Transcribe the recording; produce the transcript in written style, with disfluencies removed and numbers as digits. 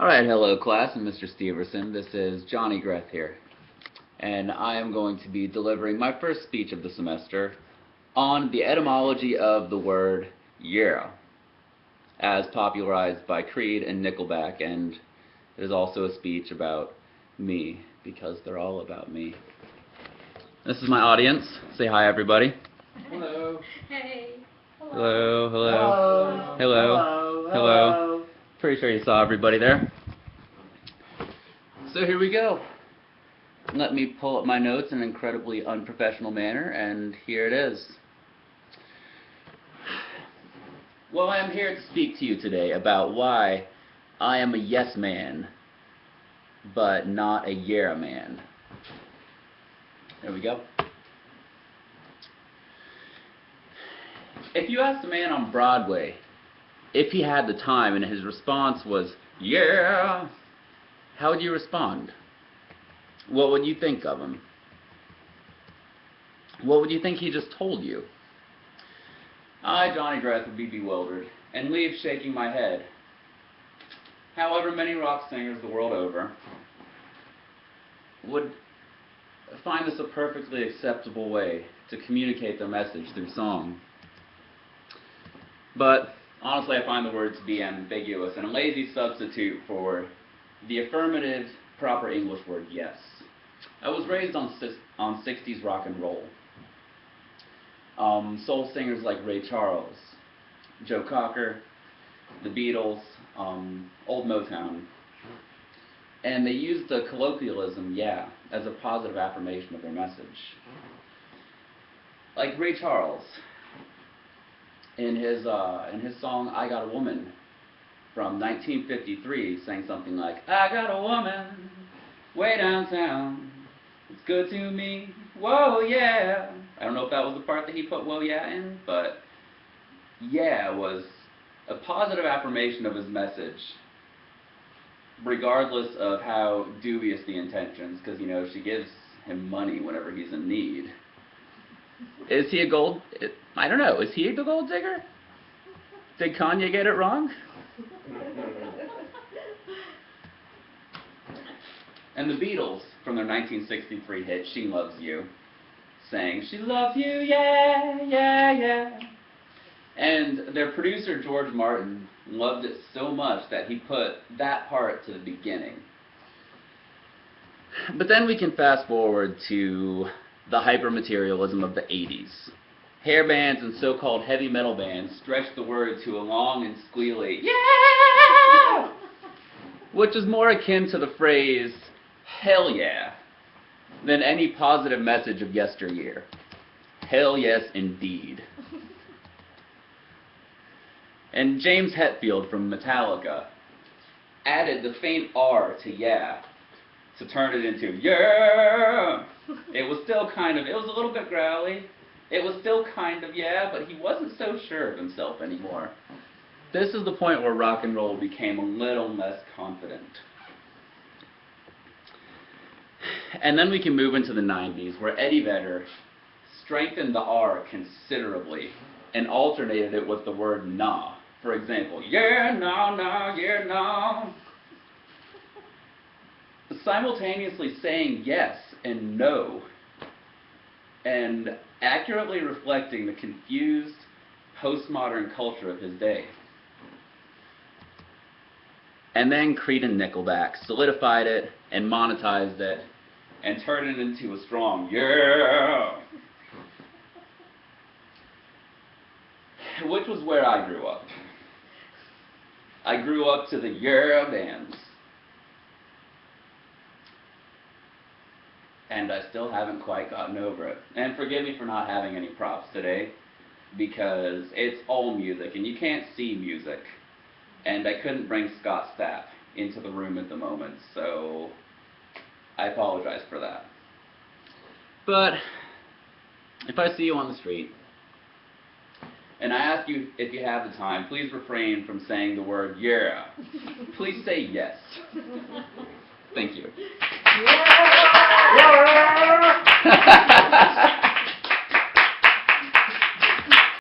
Alright, hello class, I'm Mr. Steverson. This is Johnny Greth here. And I am going to be delivering my first speech of the semester on the etymology of the word Yerrrah, as popularized by Creed and Nickelback, and it is also a speech about me, because they're all about me. This is my audience. Say hi, everybody. Hello. Hey. Hello, hello. Hello. Hello. Hello. Pretty sure you saw everybody there. So here we go. Let me pull up my notes in an incredibly unprofessional manner, and here it is. Well, I am here to speak to you today about why I am a yes man, but not a Yerrrah man. There we go. If you asked a man on Broadway if he had the time and his response was, yeah, how would you respond? What would you think of him? What would you think he just told you? I, Johnny Greth, would be bewildered and leave shaking my head. However, many rock singers the world over would find this a perfectly acceptable way to communicate their message through song. But honestly, I find the word to be ambiguous and a lazy substitute for the affirmative, proper English word yes. I was raised on 60s rock and roll. Soul singers like Ray Charles, Joe Cocker, the Beatles, old Motown. And they used the colloquialism, yeah, as a positive affirmation of their message. Like Ray Charles, in his song, I Got a Woman, from 1953, sang something like, I got a woman, way downtown, it's good to me, whoa, yeah. I don't know if that was the part that he put whoa, yeah in, but yeah was a positive affirmation of his message, regardless of how dubious the intentions, because, you know, she gives him money whenever he's in need. Is he a gold... I don't know. Is he the gold digger? Did Kanye get it wrong? And the Beatles, from their 1963 hit, She Loves You, sang, she loves you, yeah, yeah, yeah. And their producer, George Martin, loved it so much that he put that part to the beginning. But then we can fast forward to the hypermaterialism of the 80s. Hair bands and so-called heavy metal bands stretched the word to a long and squealy, yeah! Which is more akin to the phrase, hell yeah, than any positive message of yesteryear. Hell yes, indeed. And James Hetfield from Metallica added the faint R to yeah to turn it into yeah. It was still it was a little bit growly. It was still kind of yeah, but he wasn't so sure of himself anymore. This is the point where rock and roll became a little less confident. And then we can move into the 90s, where Eddie Vedder strengthened the R considerably and alternated it with the word nah. For example, yeah, nah, nah, yeah, nah. Simultaneously saying yes and no, and accurately reflecting the confused postmodern culture of his day. And then Creed and Nickelback solidified it and monetized it and turned it into a strong yeah, which was where I grew up. I grew up to the Yerrrah bands. And I still haven't quite gotten over it. And forgive me for not having any props today, because it's all music, and you can't see music. And I couldn't bring Scott Stapp into the room at the moment, so I apologize for that. But if I see you on the street, and I ask you if you have the time, please refrain from saying the word Yerrrah. Please say yes. Thank you. Yeah!